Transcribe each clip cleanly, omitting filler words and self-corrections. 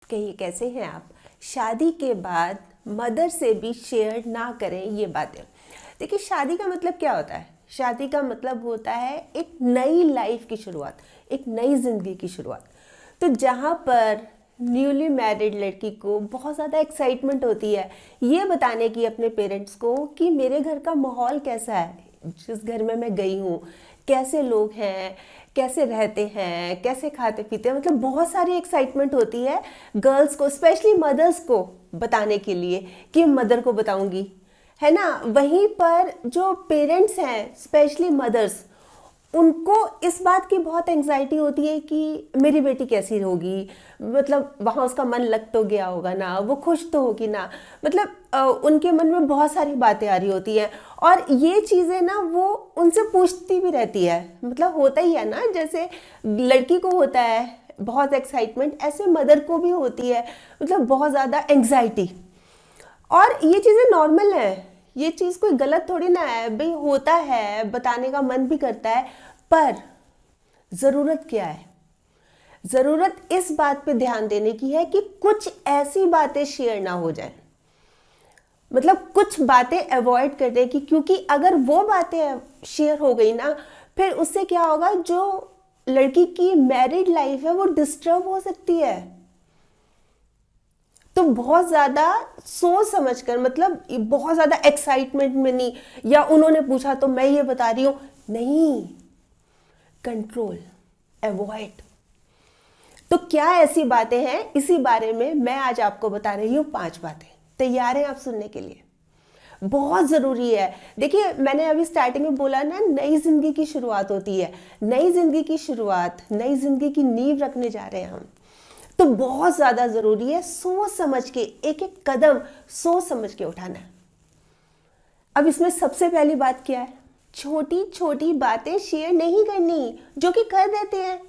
कहिए कैसे हैं आप। शादी के बाद मदर से भी शेयर ना करें ये बातें। देखिए, शादी का मतलब क्या होता है? शादी का मतलब होता है एक नई लाइफ की शुरुआत, एक नई ज़िंदगी की शुरुआत। तो जहाँ पर न्यूली मैरिड लड़की को बहुत ज़्यादा एक्साइटमेंट होती है ये बताने की अपने पेरेंट्स को कि मेरे घर का माहौल कैसा है, जिस घर में मैं गई हूँ कैसे लोग हैं, कैसे रहते हैं, कैसे खाते पीते हैं, मतलब बहुत सारी एक्साइटमेंट होती है गर्ल्स को, स्पेशली मदर्स को बताने के लिए कि मदर को बताऊंगी, है ना। वहीं पर जो पेरेंट्स हैं, स्पेशली मदर्स, उनको इस बात की बहुत एंग्जाइटी होती है कि मेरी बेटी कैसी होगी, मतलब वहाँ उसका मन लग तो गया होगा ना, वो खुश तो होगी ना, मतलब उनके मन में बहुत सारी बातें आ रही होती हैं। और ये चीज़ें ना वो उनसे पूछती भी रहती है, मतलब होता ही है ना, जैसे लड़की को होता है बहुत एक्साइटमेंट, ऐसे मदर को भी होती है, मतलब बहुत ज़्यादा एंग्जाइटी। और ये चीज़ें नॉर्मल है, ये चीज़ कोई गलत थोड़ी ना है भाई, होता है, बताने का मन भी करता है। पर ज़रूरत क्या है? ज़रूरत इस बात पे ध्यान देने की है कि कुछ ऐसी बातें शेयर ना हो जाए, मतलब कुछ बातें अवॉइड करने की, क्योंकि अगर वो बातें शेयर हो गई ना, फिर उससे क्या होगा, जो लड़की की मैरिड लाइफ है वो डिस्टर्ब हो सकती है। तो बहुत ज़्यादा सोच समझ कर, मतलब बहुत ज़्यादा एक्साइटमेंट में नहीं, या उन्होंने पूछा तो मैं ये बता रही हूँ, नहीं, कंट्रोल, अवॉइड। तो क्या ऐसी बातें हैं, इसी बारे में मैं आज आपको बता रही हूँ 5 बातें। तैयार हैं आप सुनने के लिए? बहुत ज़रूरी है। देखिए, मैंने अभी स्टार्टिंग में बोला ना, नई ज़िंदगी की शुरुआत होती है, नई ज़िंदगी की शुरुआत, नई ज़िंदगी की नींव रखने जा रहे हैं हम। तो बहुत ज़्यादा ज़रूरी है सोच समझ के, एक एक कदम सोच समझ के उठाना। अब इसमें सबसे पहली बात क्या है? छोटी छोटी बातें शेयर नहीं करनी, जो कि कर देते हैं,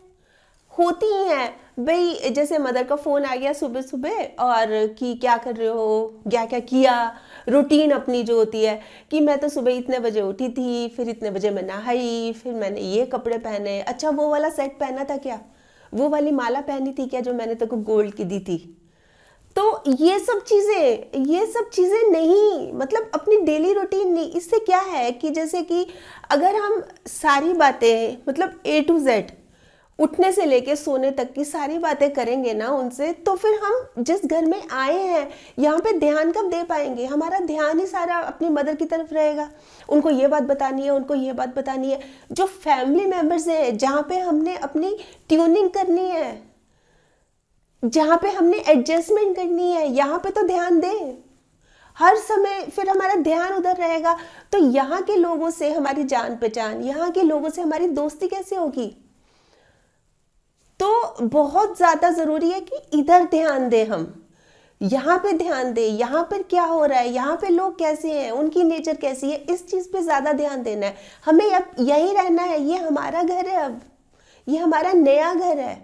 होती ही हैं भाई। जैसे मदर का फ़ोन आ गया सुबह सुबह, और कि क्या कर रहे हो, क्या क्या किया, रूटीन अपनी जो होती है कि मैं तो सुबह इतने बजे उठी थी, फिर इतने बजे मैं नहाई, फिर मैंने ये कपड़े पहने, अच्छा वो वाला सेट पहना था क्या, वो वाली माला पहनी थी क्या जो मैंने तेको गोल्ड की दी थी। तो ये सब चीज़ें नहीं, मतलब अपनी डेली रूटीन नहीं। इससे क्या है कि जैसे कि अगर हम सारी बातें, मतलब A to Z, उठने से लेके सोने तक की सारी बातें करेंगे ना उनसे, तो फिर हम जिस घर में आए हैं यहाँ पे ध्यान कब दे पाएंगे? हमारा ध्यान ही सारा अपनी मदर की तरफ रहेगा, उनको ये बात बतानी है, उनको ये बात बतानी है। जो फैमिली मेम्बर्स हैं, जहाँ पे हमने अपनी ट्यूनिंग करनी है, जहाँ पे हमने एडजस्टमेंट करनी है, यहाँ पे तो ध्यान दें हर समय, फिर हमारा ध्यान उधर रहेगा। तो यहाँ के लोगों से हमारी जान पहचान, यहाँ के लोगों से हमारी दोस्ती कैसे होगी? तो बहुत ज़्यादा ज़रूरी है कि इधर ध्यान दें, हम यहाँ पे ध्यान दें, यहाँ पर क्या हो रहा है, यहाँ पे लोग कैसे हैं, उनकी नेचर कैसी है, इस चीज़ पे ज़्यादा ध्यान देना है हमें। अब यहीं रहना है, ये हमारा घर है, अब ये हमारा नया घर है।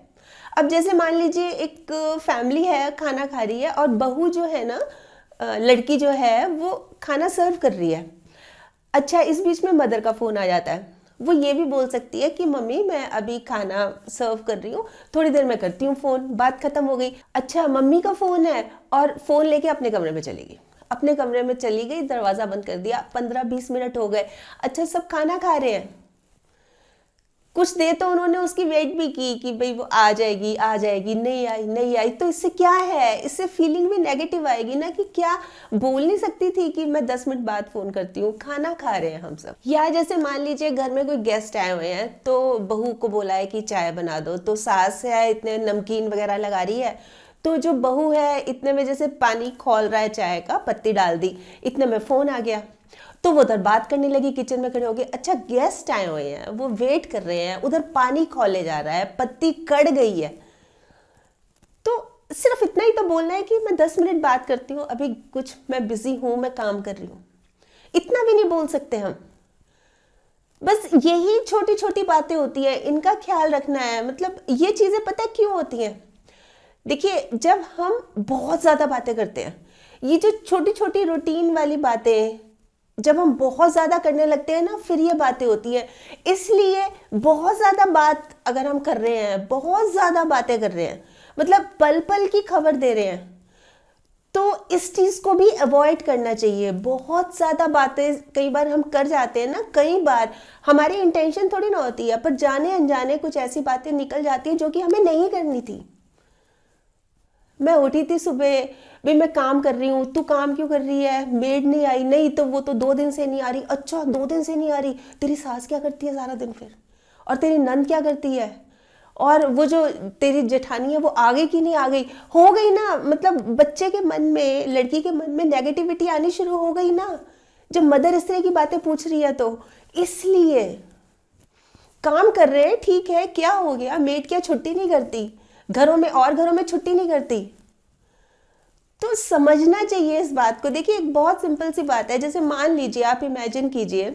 अब जैसे मान लीजिए एक फैमिली है, खाना खा रही है, और बहू जो है ना, लड़की जो है वो खाना सर्व कर रही है। अच्छा, इस बीच में मदर का फ़ोन आ जाता है, वो ये भी बोल सकती है कि मम्मी मैं अभी खाना सर्व कर रही हूँ, थोड़ी देर में करती हूँ फ़ोन, बात ख़त्म हो गई। अच्छा, मम्मी का फ़ोन है, और फ़ोन लेके अपने कमरे में चली गई, अपने कमरे में चली गई, दरवाज़ा बंद कर दिया, 15-20 मिनट हो गए। अच्छा, सब खाना खा रहे हैं, कुछ देर तो उन्होंने उसकी वेट भी की कि भाई वो आ जाएगी आ जाएगी, नहीं आई नहीं आई। तो इससे क्या है, इससे फीलिंग भी नेगेटिव आएगी ना, कि क्या बोल नहीं सकती थी कि मैं 10 मिनट बाद फ़ोन करती हूँ, खाना खा रहे हैं हम सब। या जैसे मान लीजिए घर में कोई गेस्ट आए हुए हैं, तो बहू को बोला है कि चाय बना दो, तो सास है इतने नमकीन वगैरह लगा रही है, तो जो बहू है इतने में जैसे पानी खौल रहा है, चाय का पत्ती डाल दी, इतने में फ़ोन आ गया, तो वो उधर बात करने लगी, किचन में खड़े हो गए। अच्छा, गेस्ट आए हुए हैं, वो वेट कर रहे हैं, उधर पानी खौले जा रहा है, पत्ती कड़ गई है, तो सिर्फ इतना ही तो बोलना है कि मैं 10 मिनट बात करती हूँ, अभी कुछ मैं बिजी हूँ, मैं काम कर रही हूँ। इतना भी नहीं बोल सकते हम। बस यही छोटी छोटी बातें होती है, इनका ख्याल रखना है। मतलब ये चीज़ें पता है क्यों होती हैं? देखिए, जब हम बहुत ज़्यादा बातें करते हैं, ये जो छोटी छोटी रूटीन वाली बातें जब हम बहुत ज़्यादा करने लगते हैं ना, फिर ये बातें होती हैं। इसलिए बहुत ज़्यादा बात अगर हम कर रहे हैं, बहुत ज़्यादा बातें कर रहे हैं, मतलब पल पल की खबर दे रहे हैं। तो इस चीज़ को भी अवॉइड करना चाहिए। बहुत ज़्यादा बातें कई बार हम कर जाते हैं ना, कई बार हमारी इंटेंशन थोड़ी ना होती है, पर जाने अनजाने कुछ ऐसी बातें निकल जाती हैं जो कि हमें नहीं करनी थी। मैं उठी थी सुबह, भाई मैं काम कर रही हूँ, तू काम क्यों कर रही है, मेड नहीं आई, नहीं तो वो तो 2 दिन से नहीं आ रही, अच्छा 2 दिन से नहीं आ रही, तेरी सास क्या करती है सारा दिन फिर, और तेरी नंद क्या करती है, और वो जो तेरी जेठानी है वो आ गई कि नहीं आ गई, हो गई ना। मतलब बच्चे के मन में, लड़की के मन में नेगेटिविटी आनी शुरू हो गई ना, जब मदर इस तरह की बातें पूछ रही है। तो इसलिए काम कर रहे हैं, ठीक है, क्या हो गया, मेड क्या छुट्टी नहीं करती, घरों में और घरों में छुट्टी नहीं करती। तो समझना चाहिए इस बात को। देखिए एक बहुत सिंपल सी बात है, जैसे मान लीजिए, आप इमेजिन कीजिए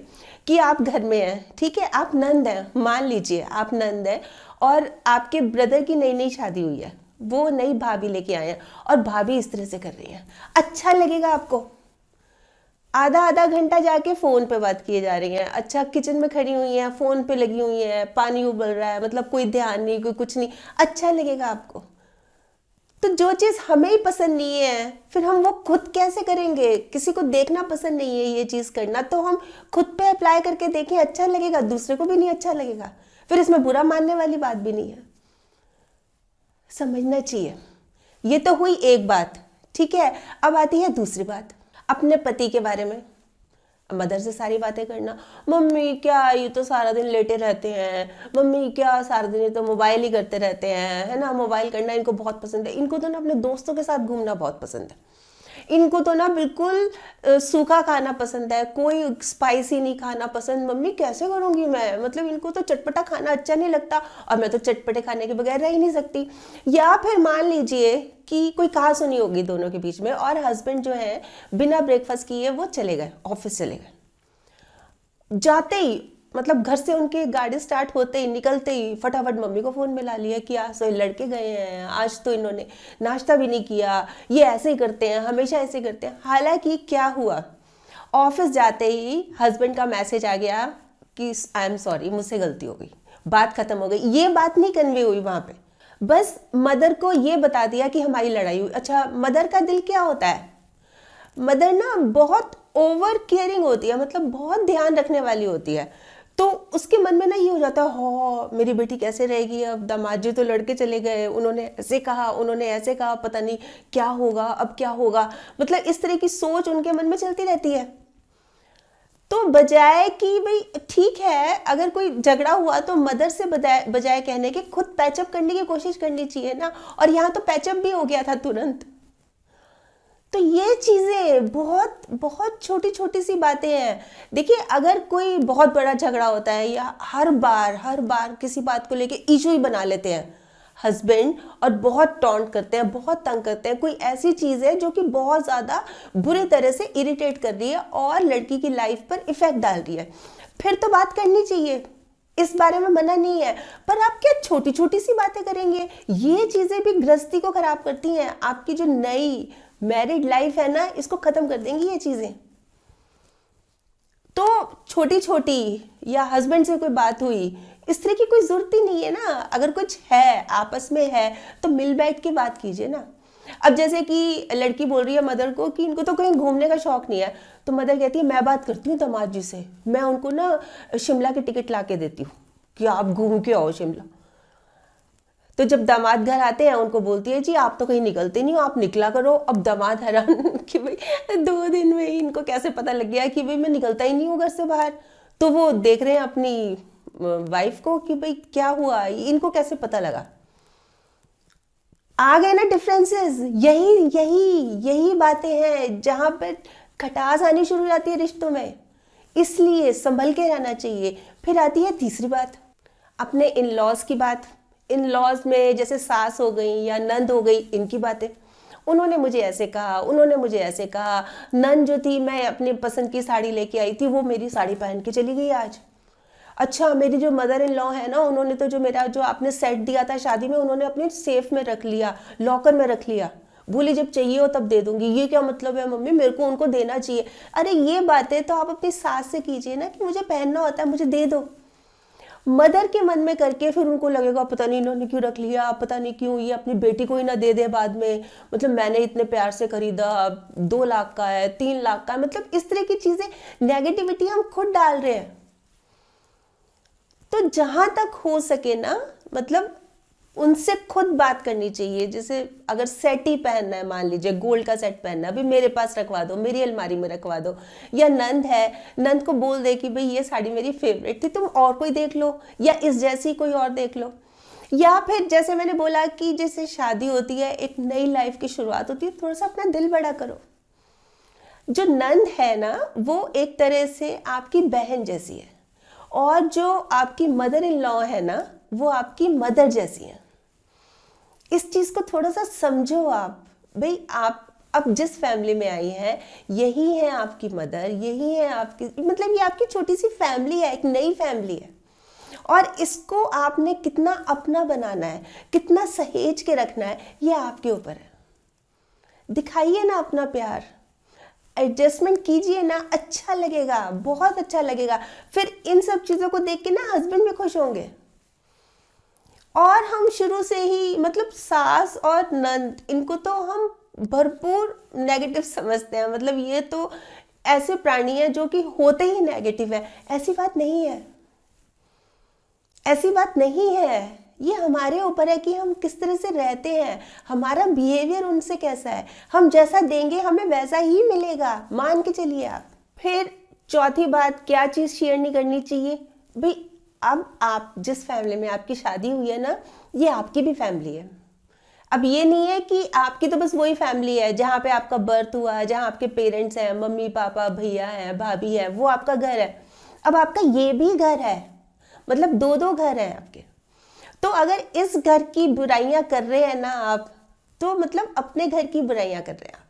कि आप घर में हैं, ठीक है, आप नंद हैं, मान लीजिए आप नंद हैं, और आपके ब्रदर की नई नई शादी हुई है, वो नई भाभी लेके आए हैं, और भाभी इस तरह से कर रही है, अच्छा लगेगा आपको? आधा आधा घंटा जाके फ़ोन पे बात किए जा रही हैं, अच्छा किचन में खड़ी हुई हैं, फ़ोन पे लगी हुई हैं, पानी उबल रहा है, मतलब कोई ध्यान नहीं, कोई कुछ नहीं, अच्छा लगेगा आपको? तो जो चीज़ हमें ही पसंद नहीं है, फिर हम वो खुद कैसे करेंगे? किसी को देखना पसंद नहीं है ये चीज़ करना, तो हम खुद पे अप्लाई करके देखें, अच्छा लगेगा, दूसरे को भी नहीं अच्छा लगेगा, फिर इसमें बुरा मानने वाली बात भी नहीं है। समझना चाहिए। ये तो हुई एक बात, ठीक है। अब आती है दूसरी बात, अपने पति के बारे में। मदर से सारी बातें करना, मम्मी क्या ये तो सारा दिन लेटे रहते हैं, मम्मी क्या सारा दिन ये तो मोबाइल ही करते रहते हैं, है ना, मोबाइल करना इनको बहुत पसंद है, इनको तो ना अपने दोस्तों के साथ घूमना बहुत पसंद है, इनको तो ना बिल्कुल सूखा खाना पसंद है, कोई स्पाइसी नहीं खाना पसंद, मम्मी कैसे करूँगी मैं, मतलब इनको तो चटपटा खाना अच्छा नहीं लगता, और मैं तो चटपटे खाने के बगैर रह ही नहीं सकती। या फिर मान लीजिए कि कोई कहा सुनी होगी दोनों के बीच में, और हस्बैंड जो है बिना ब्रेकफास्ट किए वो चले गए, ऑफिस चले गए, जाते ही मतलब घर से उनके गाड़ी स्टार्ट होते ही, निकलते ही फटाफट मम्मी को फ़ोन मिला लिया कि आज तो लड़के गए हैं, आज तो इन्होंने नाश्ता भी नहीं किया, ये ऐसे ही करते हैं, हमेशा ऐसे ही करते हैं। हालांकि क्या हुआ, ऑफिस जाते ही हस्बैंड का मैसेज आ गया कि आई एम सॉरी, मुझसे गलती हो गई, बात खत्म हो गई। ये बात नहीं कन्वे हुई वहाँ पे, बस मदर को ये बता दिया कि हमारी लड़ाई हुई। अच्छा, मदर का दिल क्या होता है, मदर ना बहुत ओवर केयरिंग होती है, मतलब बहुत ध्यान रखने वाली होती है। तो उसके मन में ना ये हो जाता है, हो मेरी बेटी कैसे रहेगी, अब दामाद जी तो लड़के चले गए, उन्होंने ऐसे कहा, उन्होंने ऐसे कहा, पता नहीं क्या होगा, अब क्या होगा, मतलब इस तरह की सोच उनके मन में चलती रहती है। तो बजाय कि भाई ठीक है, अगर कोई झगड़ा हुआ तो मदर से बजाय कहने के खुद पैचअप करने की कोशिश करनी चाहिए ना, और यहाँ तो पैचअप भी हो गया था तुरंत। तो ये चीज़ें बहुत बहुत छोटी छोटी सी बातें हैं। देखिए अगर कोई बहुत बड़ा झगड़ा होता है, या हर बार किसी बात को लेके इशू ही बना लेते हैं हस्बैंड, और बहुत टॉन्ट करते हैं, बहुत तंग करते हैं, कोई ऐसी चीज़ है जो कि बहुत ज़्यादा बुरी तरह से इरिटेट कर रही है और लड़की की लाइफ पर इफेक्ट डाल रही है, फिर तो बात करनी चाहिए, इस बारे में मना नहीं है। पर आप क्या छोटी छोटी सी बातें करेंगे, ये चीज़ें भी गृहस्थी को खराब करती हैं, आपकी जो नई मैरिड लाइफ है ना, इसको खत्म कर देंगी ये चीजें। तो छोटी छोटी, या हस्बैंड से कोई बात हुई, इस तरह की कोई जरूरत ही नहीं है ना। अगर कुछ है आपस में है तो मिल बैठ के बात कीजिए ना। अब जैसे कि लड़की बोल रही है मदर को कि इनको तो कहीं घूमने का शौक नहीं है, तो मदर कहती है मैं बात करती हूँ दामाद जी से, मैं उनको ना शिमला की टिकट ला के देती हूँ कि आप घूम के आओ शिमला। तो जब दामाद घर आते हैं उनको बोलती है जी आप तो कहीं निकलते नहीं हो, आप निकला करो। अब दामाद हैरान कि भाई 2 दिन में ही इनको कैसे पता लग गया कि भाई मैं निकलता ही नहीं हूँ घर से बाहर। तो वो देख रहे हैं अपनी वाइफ को कि भाई क्या हुआ, इनको कैसे पता लगा। आ गए ना डिफरेंसेस। यही यही यही बातें हैं जहां पर खटास आनी शुरू हो जाती है रिश्तों में, इसलिए संभल के रहना चाहिए। फिर आती है तीसरी बात, अपने इन लॉज की बात। इन लॉज में जैसे सास हो गई या नंद हो गई, इनकी बातें, उन्होंने मुझे ऐसे कहा, उन्होंने मुझे ऐसे कहा। नंद जो थी, मैं अपने पसंद की साड़ी लेके आई थी, वो मेरी साड़ी पहन के चली गई आज। अच्छा, मेरी जो मदर इन लॉ है ना, उन्होंने तो जो मेरा जो आपने सेट दिया था शादी में, उन्होंने अपने सेफ में रख लिया, लॉकर में रख लिया, बोली जब चाहिए हो तब दे दूंगी। ये क्या मतलब है मम्मी, मेरे को उनको देना चाहिए? अरे ये बातें तो आप अपनी सास से कीजिए ना कि मुझे पहनना होता है, मुझे दे दो। मदर के मन में करके फिर उनको लगेगा पता नहीं इन्होंने क्यों रख लिया, पता नहीं क्यों ये अपनी बेटी को ही ना दे दे बाद में, मतलब मैंने इतने प्यार से खरीदा, 2 लाख का है, 3 लाख का है, मतलब इस तरह की चीजें, नेगेटिविटी हम खुद डाल रहे हैं। तो जहां तक हो सके ना, मतलब उनसे खुद बात करनी चाहिए। जैसे अगर सेट ही पहनना है, मान लीजिए गोल्ड का सेट पहनना है, अभी मेरे पास रखवा दो, मेरी अलमारी में रखवा दो, या नंद है, नंद को बोल दे कि भाई ये साड़ी मेरी फेवरेट थी, तुम और कोई देख लो, या इस जैसी कोई और देख लो। या फिर जैसे मैंने बोला कि जैसे शादी होती है, एक नई लाइफ की शुरुआत होती है, थोड़ा सा अपना दिल बड़ा करो। जो नंद है ना, वो एक तरह से आपकी बहन जैसी है, और जो आपकी मदर इन लॉ है ना, वो आपकी मदर जैसी है। इस चीज को थोड़ा सा समझो आप। भाई आप अब जिस फैमिली में आई हैं, यही है आपकी मदर, यही है आपकी, मतलब ये आपकी छोटी सी फैमिली है, एक नई फैमिली है, और इसको आपने कितना अपना बनाना है, कितना सहेज के रखना है, ये आपके ऊपर है। दिखाइए ना अपना प्यार, एडजस्टमेंट कीजिए ना, अच्छा लगेगा, बहुत अच्छा लगेगा। फिर इन सब चीज़ों को देख के ना हस्बैंड भी खुश होंगे। और हम शुरू से ही, मतलब सास और नंद, इनको तो हम भरपूर नेगेटिव समझते हैं, मतलब ये तो ऐसे प्राणी है जो कि होते ही नेगेटिव है। ऐसी बात नहीं है, ऐसी बात नहीं है। ये हमारे ऊपर है कि हम किस तरह से रहते हैं, हमारा बिहेवियर उनसे कैसा है। हम जैसा देंगे हमें वैसा ही मिलेगा, मान के चलिए आप। फिर चौथी बात, क्या चीज़ शेयर नहीं करनी चाहिए। भाई अब आप जिस फैमिली में आपकी शादी हुई है ना, ये आपकी भी फैमिली है। अब ये नहीं है कि आपकी तो बस वही फैमिली है जहाँ पे आपका बर्थ हुआ है, जहाँ आपके पेरेंट्स हैं, मम्मी पापा भैया हैं भाभी है, वो आपका घर है। अब आपका ये भी घर है, मतलब 2-2 घर हैं आपके। तो अगर इस घर की बुराइयां कर रहे हैं ना आप, तो मतलब अपने घर की बुराइयां कर रहे हैं आप।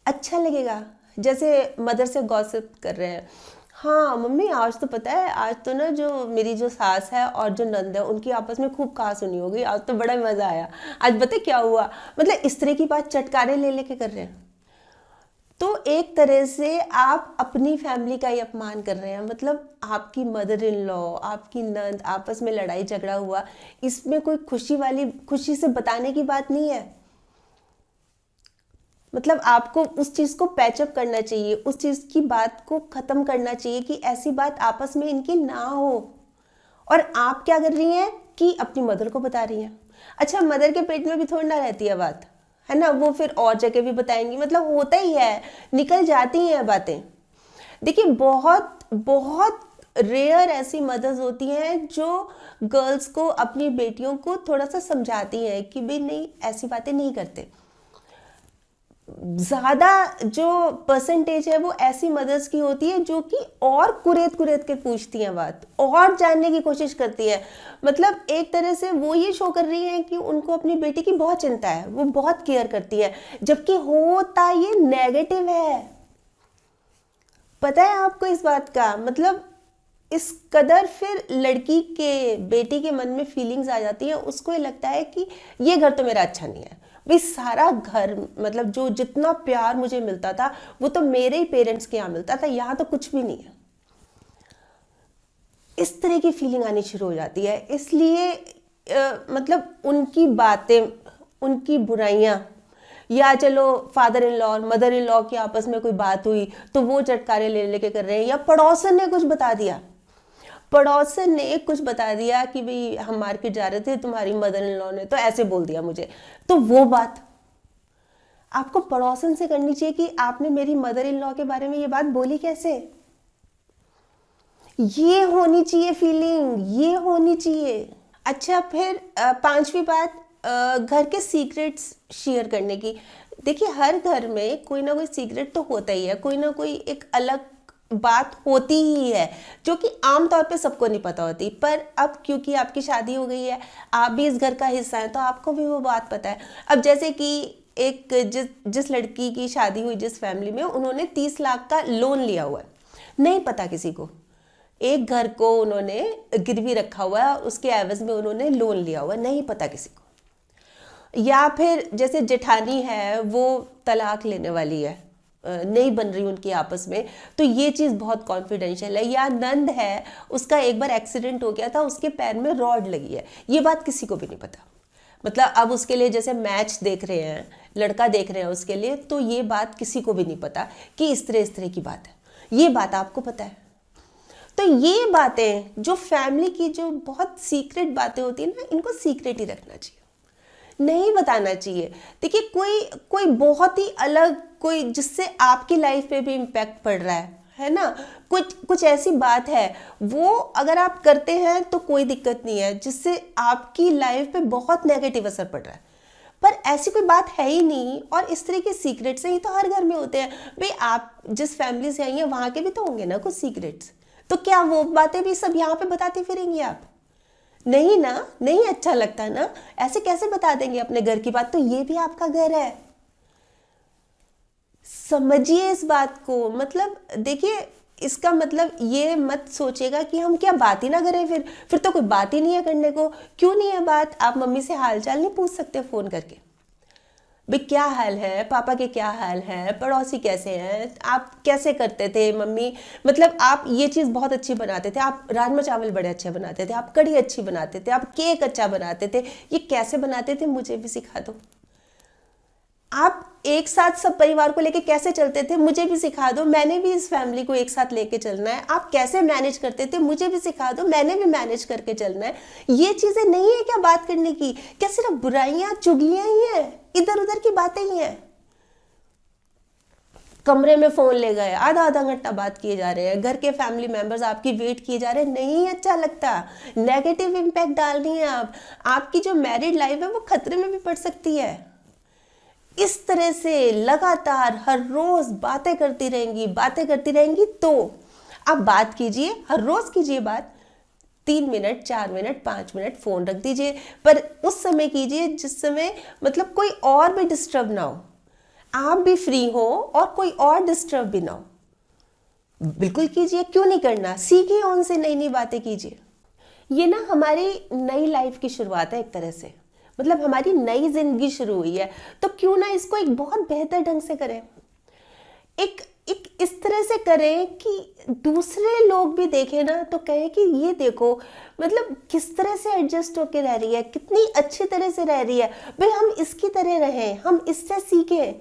अच्छा लगेगा। जैसे मदर से गॉसिप कर रहे हैं, हाँ मम्मी आज तो पता है, आज तो ना जो मेरी जो सास है और जो नंद है उनकी आपस में खूब कहा सुनी हो गई, आज तो बड़ा मजा आया, आज पता क्या हुआ। मतलब इस तरह की बात चटकारे ले लेके कर रहे हैं। तो एक तरह से आप अपनी फैमिली का ही अपमान कर रहे हैं। मतलब आपकी मदर इन लॉ, आपकी नंद, आपस में लड़ाई झगड़ा हुआ, इसमें कोई खुशी से बताने की बात नहीं है। मतलब आपको उस चीज़ को पैचअप करना चाहिए, उस चीज़ की बात को ख़त्म करना चाहिए कि ऐसी बात आपस में इनकी ना हो। और आप क्या कर रही हैं कि अपनी मदर को बता रही हैं। अच्छा, मदर के पेट में भी थोड़ी ना रहती है बात, है ना, वो फिर और जगह भी बताएंगी, मतलब होता ही है, निकल जाती हैं बातें। देखिए बहुत बहुत रेयर ऐसी मदर्स होती हैं जो गर्ल्स को, अपनी बेटियों को थोड़ा सा समझाती हैं कि भाई नहीं, ऐसी बातें नहीं करते। ज़्यादा जो परसेंटेज है वो ऐसी मदर्स की होती है जो कि और कुरेद कुरेद के पूछती हैं बात, और जानने की कोशिश करती है। मतलब एक तरह से वो ये शो कर रही है कि उनको अपनी बेटी की बहुत चिंता है, वो बहुत केयर करती है, जबकि होता ये नेगेटिव है। पता है आपको इस बात का? मतलब इस कदर फिर लड़की के, बेटी के मन में फीलिंग्स आ जाती है, उसको ये लगता है कि ये घर तो मेरा अच्छा नहीं है भाई, सारा घर, मतलब जो जितना प्यार मुझे मिलता था वो तो मेरे ही पेरेंट्स के यहाँ मिलता था, यहाँ तो कुछ भी नहीं है। इस तरह की फीलिंग आनी शुरू हो जाती है। इसलिए मतलब उनकी बातें, उनकी बुराइयां, या चलो फादर इन लॉ और मदर इन लॉ की आपस में कोई बात हुई तो वो चटकारे ले लेके कर रहे हैं, या पड़ोसन ने कुछ बता दिया, पड़ोसन ने कुछ बता दिया कि भाई हम मार्केट जा रहे थे, तुम्हारी मदर इन लॉ ने तो ऐसे बोल दिया मुझे, तो वो बात आपको पड़ोसन से करनी चाहिए कि आपने मेरी मदर इन लॉ के बारे में ये बात बोली कैसे। ये होनी चाहिए फीलिंग, ये होनी चाहिए। अच्छा, फिर 5वीं बात, घर के सीक्रेट्स शेयर करने की। देखिए हर घर में कोई ना कोई सीक्रेट तो होता ही है, कोई ना कोई एक अलग बात होती ही है जो कि आमतौर पे सबको नहीं पता होती। पर अब क्योंकि आपकी शादी हो गई है, आप भी इस घर का हिस्सा हैं, तो आपको भी वो बात पता है। अब जैसे कि एक जिस लड़की की शादी हुई, जिस फैमिली में, उन्होंने 30 लाख का लोन लिया हुआ है, नहीं पता किसी को। एक घर को उन्होंने गिरवी रखा हुआ है, उसके एवज में उन्होंने लोन लिया हुआ है, नहीं पता किसी को। या फिर जैसे जेठानी है, वो तलाक लेने वाली है, नहीं बन रही उनकी आपस में, तो ये चीज़ बहुत कॉन्फिडेंशियल है। या नंद है, उसका एक बार एक्सीडेंट हो गया था, उसके पैर में रॉड लगी है, ये बात किसी को भी नहीं पता। मतलब अब उसके लिए जैसे मैच देख रहे हैं, लड़का देख रहे हैं उसके लिए, तो ये बात किसी को भी नहीं पता कि इस तरह की बात है, ये बात आपको पता है। तो ये बातें जो फैमिली की जो बहुत सीक्रेट बातें होती है ना, इनको सीक्रेट ही रखना चाहिए, नहीं बताना चाहिए। देखिए कोई बहुत ही अलग, कोई जिससे आपकी लाइफ पे भी इम्पैक्ट पड़ रहा है ना, कुछ ऐसी बात है वो अगर आप करते हैं तो कोई दिक्कत नहीं है, जिससे आपकी लाइफ पे बहुत नेगेटिव असर पड़ रहा है, पर ऐसी कोई बात है ही नहीं। और इस तरह के सीक्रेट्स ही तो हर घर में होते हैं भाई। आप जिस फैमिली से आई हैं वहां के भी तो होंगे ना कुछ सीक्रेट्स, तो क्या वो बातें भी सब यहाँ पे बताती फिरेंगी आप? नहीं ना, नहीं अच्छा लगता ना, ऐसे कैसे बता देंगे अपने घर की बात? तो ये भी आपका घर है, समझिए इस बात को। मतलब देखिए, इसका मतलब ये मत सोचेगा कि हम क्या बात ही ना करें, फिर तो कोई बात ही नहीं है करने को। क्यों नहीं है बात? आप मम्मी से हालचाल नहीं पूछ सकते फोन करके? भाई क्या हाल है, पापा के क्या हाल है, पड़ोसी कैसे हैं, आप कैसे करते थे मम्मी? मतलब आप ये चीज़ बहुत अच्छी बनाते थे, आप राजमा चावल बड़े अच्छे बनाते थे, आप कढ़ी अच्छी बनाते थे, आप केक अच्छा बनाते थे, ये कैसे बनाते थे मुझे भी सिखा दो। आप एक साथ सब परिवार को लेके कैसे चलते थे मुझे भी सिखा दो, मैंने भी इस फैमिली को एक साथ लेके चलना है। आप कैसे मैनेज करते थे मुझे भी सिखा दो, मैंने भी मैनेज करके चलना है। ये चीजें नहीं है क्या बात करने की? क्या सिर्फ बुराइयां चुगलियां ही हैं, इधर उधर की बातें ही हैं? कमरे में फोन ले गए, आधा आधा घंटा बात किए जा रहे हैं, घर के फैमिली मेंबर्स आपकी वेट किए जा रहे हैं, नहीं अच्छा लगता। नेगेटिव इम्पैक्ट डाल रही हैं आप, आपकी जो मैरिड लाइफ है वो खतरे में भी पड़ सकती है। इस तरह से लगातार हर रोज बातें करती रहेंगी तो आप बात कीजिए, हर रोज कीजिए बात, 3 मिनट 4 मिनट 5 मिनट फोन रख दीजिए, पर उस समय कीजिए जिस समय मतलब कोई और भी डिस्टर्ब ना हो, आप भी फ्री हो और कोई और डिस्टर्ब भी ना हो। बिल्कुल कीजिए, क्यों नहीं करना? सीखिए उनसे, नई नई बातें कीजिए। ये ना हमारी नई लाइफ की शुरुआत है एक तरह से, मतलब हमारी नई जिंदगी शुरू हुई है, तो क्यों ना इसको एक बहुत बेहतर ढंग से करें, एक इस तरह से करें कि दूसरे लोग भी देखें ना तो कहें कि ये देखो, मतलब किस तरह से एडजस्ट होके रह रही है, कितनी अच्छी तरह से रह रही है, भाई हम इसकी तरह रहें, हम इससे सीखें।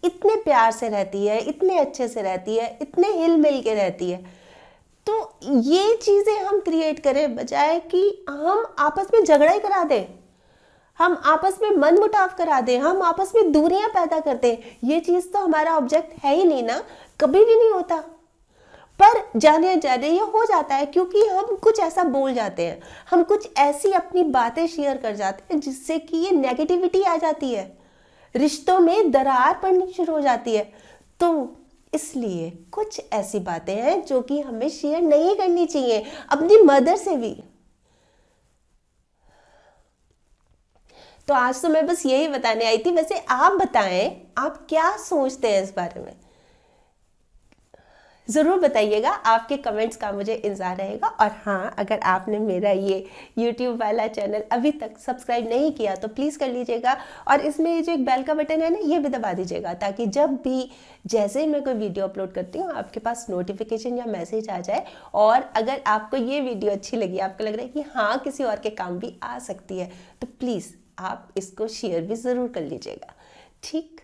इतने प्यार से रहती है, इतने अच्छे से रहती है, इतने हिल मिल के रहती है। तो ये चीजें हम क्रिएट करें, बजाय कि हम आपस में झगड़ा ही करा दें, हम आपस में मनमुटाव करा दें, हम आपस में दूरियां पैदा कर दें। ये चीज तो हमारा ऑब्जेक्ट है ही नहीं ना, कभी भी नहीं होता। पर जाने ये हो जाता है क्योंकि हम कुछ ऐसा बोल जाते हैं, हम कुछ ऐसी अपनी बातें शेयर कर जाते हैं जिससे कि ये नेगेटिविटी आ जाती है, रिश्तों में दरार पड़नी शुरू हो जाती है। तो इसलिए कुछ ऐसी बातें हैं जो कि हमें शेयर नहीं करनी चाहिए, अपनी मदर से भी। तो आज तो मैं बस यही बताने आई थी। वैसे आप बताएं, आप क्या सोचते हैं इस बारे में, ज़रूर बताइएगा, आपके कमेंट्स का मुझे इंतज़ार रहेगा। और हाँ, अगर आपने मेरा ये YouTube वाला चैनल अभी तक सब्सक्राइब नहीं किया तो प्लीज़ कर लीजिएगा, और इसमें जो एक बेल का बटन है ना, ये भी दबा दीजिएगा, ताकि जब भी जैसे ही मैं कोई वीडियो अपलोड करती हूँ आपके पास नोटिफिकेशन या मैसेज आ जाए। और अगर आपको ये वीडियो अच्छी लगी, आपको लग रहा है कि हाँ किसी और के काम भी आ सकती है, तो प्लीज़ आप इसको शेयर भी ज़रूर कर लीजिएगा। ठीक।